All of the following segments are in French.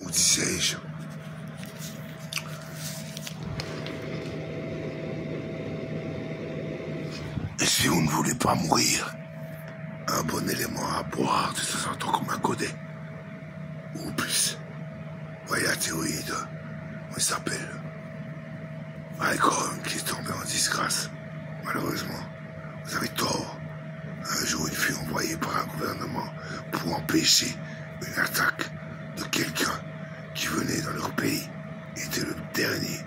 Où disais-je? Si vous ne voulez pas mourir, un bon élément à boire de temps en temps comme un godet. Ou plus. Voyez la théorie de... Comment il s'appelle? Malcolm qui est tombé en disgrâce. Malheureusement, vous avez tort. Un jour, il fut envoyé par un gouvernement pour empêcher une attaque de quelqu'un qui venait dans leur pays. Il était le dernier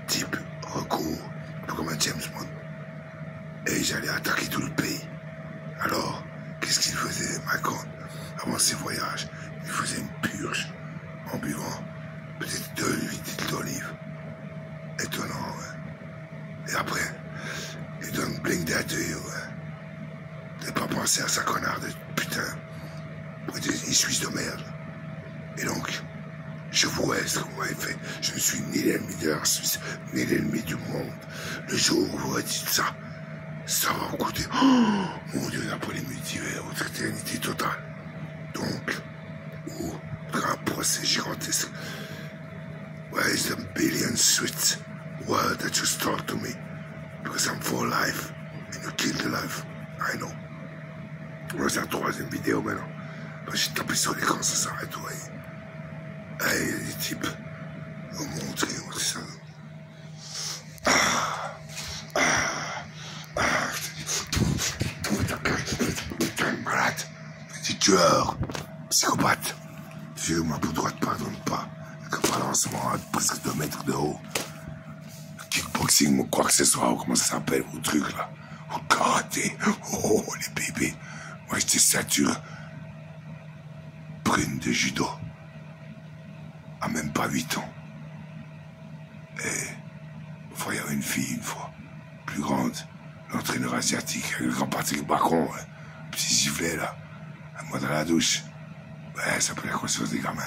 type recours, comme un James Bond. Et ils allaient attaquer tout le pays. Alors, qu'est-ce qu'il faisait, Malcolm? Avant ses voyages, il faisait une purge en buvant peut-être 2 huiles d'olive. Étonnant, ouais. Et après, il donne bling d'adieu, ouais. T'as pas pensé à sa connard de putain. Il suisse de merde. Et donc, je vous reste, comme vous m'avez fait. Je ne suis ni l'ennemi de la Suisse, ni l'ennemi du monde. Le jour où vous redites ça, ça va vous coûter. Oh, mon Dieu, après les multivers, votre éternité totale. Donc, ou un procès gigantesque. Where is the billion sweet word that you talk to me? Because I'm for life, and you kill the life. I know. Moi, c'est la 3e vidéo maintenant. J'ai tapé sur l'écran, ça s'arrête, vous voyez. Hey, il y a des types. Vous montrer, ça. Putain, malade. Petit tueur. Psychopathe. Dieu, ma peau droite pardonne pas. Le balancement à presque 2 mètres de haut. Le kickboxing ou quoi que ce soit, ou comment ça s'appelle, vos trucs là. Au karaté. Oh, les bébés. Moi, j'étais ceinture brune de judo. À même pas 8 ans. Et une fois, il y avait une fille, une fois, plus grande, l'entraîneur asiatique, avec le grand Patrick Bacon, petit giflet là, moi dans la douche. Ouais, ça peut la conscience des gamins.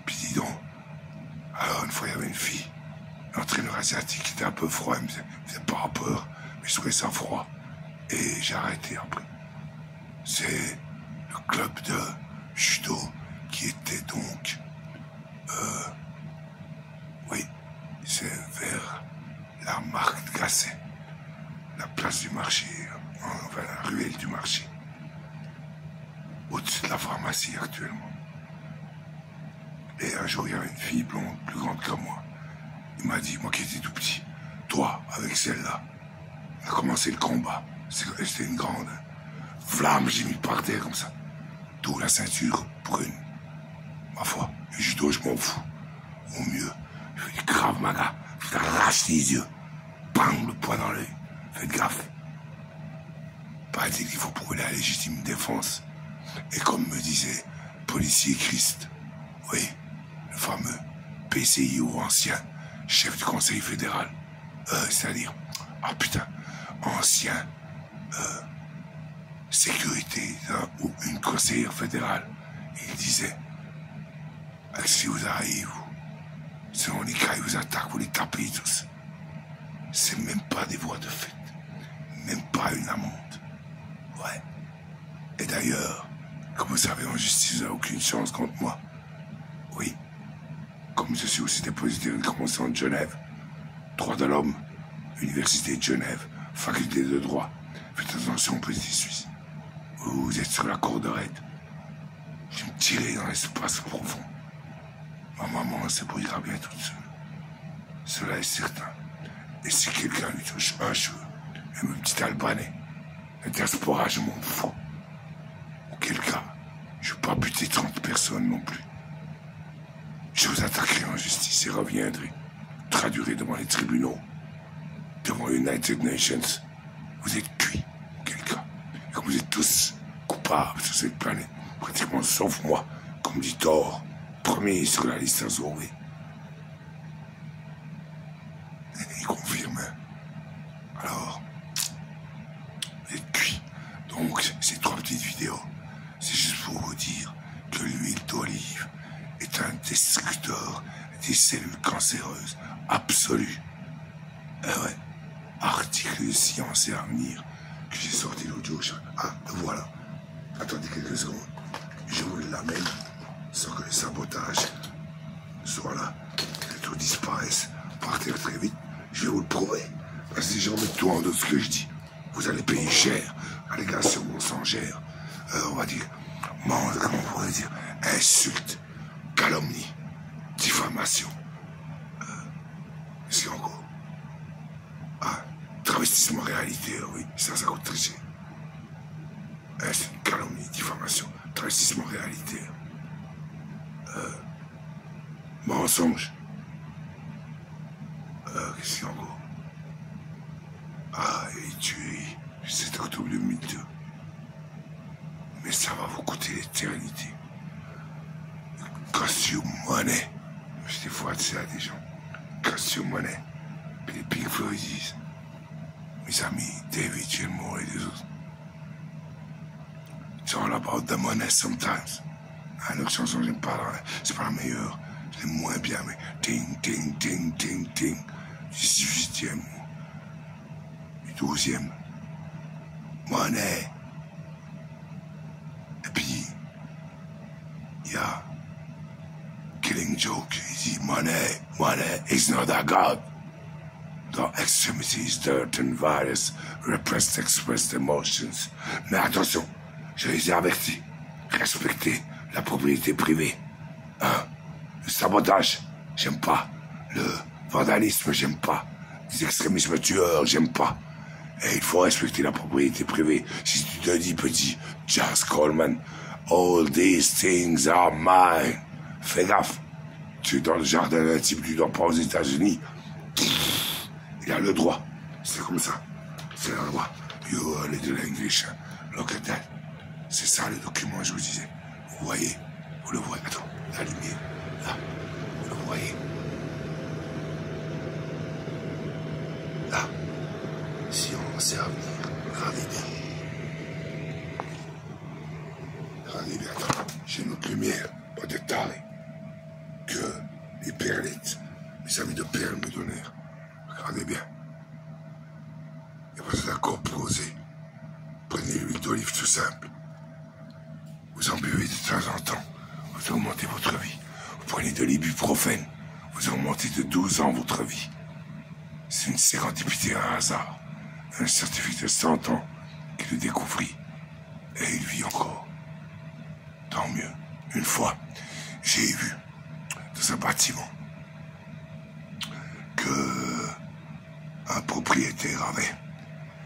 Puis dis donc, alors une fois, il y avait une fille, l'entraîneur asiatique, qui était un peu froid, il me faisait pas peur, mais je trouvais ça froid. Et j'ai arrêté après. C'est le club de judo qui était donc... oui, c'est vers la marque de Gasset, la place du marché, enfin la ruelle du marché, au-dessus de la pharmacie actuellement. Et un jour, il y avait une fille blonde, plus grande que moi. Il m'a dit, moi qui étais tout petit, toi, avec celle-là, on a commencé le combat. C'était une grande flamme, j'ai mis par terre comme ça. D'où la ceinture brune. Ma foi, le judo, je m'en fous. Au mieux, je fais du Krav Maga, je t'arrache les yeux. Bang, le poing dans l'œil. Faites gaffe. Paraît-il qu'il faut prouver la légitime défense. Et comme me disait policier Christ, oui, le fameux PCIO ancien, chef du conseil fédéral, c'est-à-dire, ah putain, ancien sécurité ou une conseillère fédérale, il disait, si vous arrivez, selon les cas, ils vous attaquent, vous les tapez tous. C'est même pas des voies de fait, même pas une amende. Ouais. Et d'ailleurs, comme vous savez, en justice, vous n'avez aucune chance contre moi. Oui. Comme je suis aussi dépositaire de convention de Genève, droit de l'homme, Université de Genève, faculté de droit. Faites attention, petit Suisse. Vous êtes sur la corde raide. Je me tirais dans l'espace profond. Ma maman se brûlera bien toute seule. Cela est certain. Et si quelqu'un lui touche un cheveu, même un petit Albanais, la diaspora, je m'en fous. Auquel cas, je ne vais pas buter 30 personnes non plus. Je vous attaquerai en justice et reviendrai, traduirai devant les tribunaux, devant United Nations. Vous êtes cuits, auquel cas. Et comme vous êtes tous coupables sur cette planète, pratiquement sauf moi, comme dit Thor, premier sur la liste à sauver. Il confirme. Alors, vous êtes cuits. Donc, ces 3 petites vidéos, c'est juste pour vous dire que l'huile d'olive est un destructeur des cellules cancéreuses absolu. Eh ouais, article de Science et Avenir que j'ai sorti l'autre jour. Ah, le voilà. Attendez quelques secondes. Je vous l'amène sans que le sabotage en d'autres ce que je dis. Vous allez payer cher allégation mensongère. On va dire, comment on pourrait dire, insulte, calomnie, diffamation. C'est encore. Ah, travestissement réalité, oui, ça coûte très cher. C'est une calomnie, diffamation, travestissement réalité. Mensonge. Qu'est-ce qu'il y a encore? Ah, et tuerie, 7 octobre 2002. Mais ça va vous coûter l'éternité. Cost you money. Je des fois dire à des gens. Cost you money. Puis les Pink Floyd disent. Mes amis, David Gilmour et des autres. It's all about the money sometimes. Notre chanson, j'aime pas la... C'est pas la meilleure. Je l'aime moins bien, mais... Ting, ting, ting, ting, ting. Du 18e. Du 12e. Money. Et puis... Il y a... Killing Joke. Il dit, money, money is not a god. Dans extremities, dirt and various repressed expressed emotions. Mais attention, je les ai avertis. Respectez la propriété privée. Hein? Le sabotage, j'aime pas. Le vandalisme, j'aime pas. Les extrémismes tueurs, j'aime pas. Et il faut respecter la propriété privée. Si tu te dis, petit Jazz Coleman, all these things are mine. Fais gaffe. Tu es dans le jardin d'un type, tu dors pas aux États-Unis. Il a le droit. C'est comme ça. C'est la loi. You are little English. Look at that. C'est ça le document, je vous disais. Vous voyez? Vous le voyez? Attends, la lumière. Là. Vous le voyez? Là. Si on sait à venir, regardez bien. Regardez bien. Attends. J'ai une autre lumière. Pas de taille. Que les perlettes. Mes amis de perles me donnèrent. Regardez bien. Et vous êtes d'accord posé. Prenez l'huile d'olive tout simple. Vous en buvez de temps en temps. Vous augmentez votre vie. Vous prenez de l'ibuprofène. Vous augmentez de 12 ans votre vie. C'est une sérendipité, un hasard. Un scientifique de 100 ans qui le découvrit. Et il vit encore. Tant mieux. Une fois, j'ai vu dans un bâtiment que un propriétaire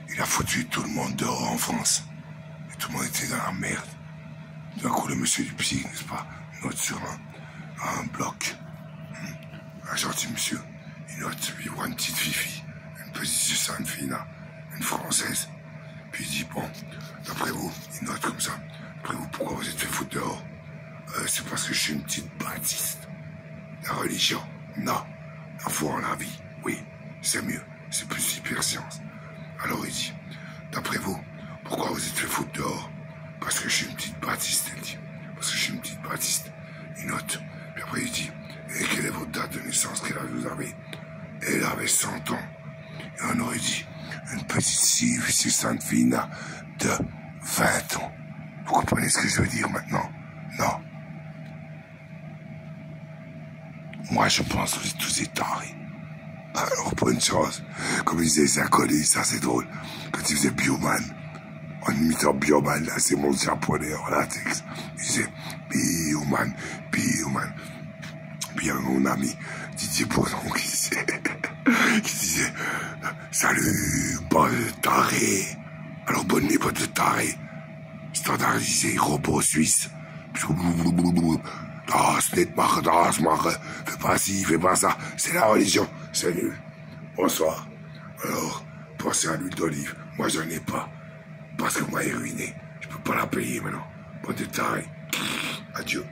il a foutu tout le monde dehors en France. Et tout le monde était dans la merde. D'un coup, le monsieur du psy, n'est-ce pas, note sur un bloc. Un gentil monsieur. Il note, il voit une petite fifi, une petite Susanne Fina, une française. Puis il dit, bon, d'après vous, il note comme ça. D'après vous, pourquoi vous êtes fait foutre dehors? C'est parce que je suis une petite baptiste. La religion? Non. La foi en la vie? Oui. C'est mieux. C'est plus hyper-science. Alors il dit, d'après vous, pourquoi vous êtes fait foutre dehors? Parce que je suis une petite baptiste, elle dit. Parce que je suis une petite baptiste. Il note. Puis après il dit, et quelle est votre date de naissance? Quel âge vous avez? Elle avait 100 ans. Et on aurait dit, une petite Susanne Fina de 20 ans. Vous comprenez ce que je veux dire maintenant? Non. Moi, je pense que vous êtes tous étarés. Alors, bonne chance. Comme il disait, c'est inconnu, ça c'est drôle. Quand il faisait Bioman, en imitant Bioman, là, c'est mon japonais en latex. Il disait, Bioman, Bioman. Puis il y avait mon ami Didier Bourdon qui disait, salut, bonne taré. Alors, bonne nuit, bonne taré. Standardisé, robot suisse. Das nicht machen, das machen. Fais pas ci, fais pas ça. C'est la religion. C'est nul. Bonsoir. Alors, pensez à l'huile d'olive. Moi, j'en ai pas. Parce que moi, elle est ruinée. Je peux pas la payer maintenant. Bonne détail. Adieu.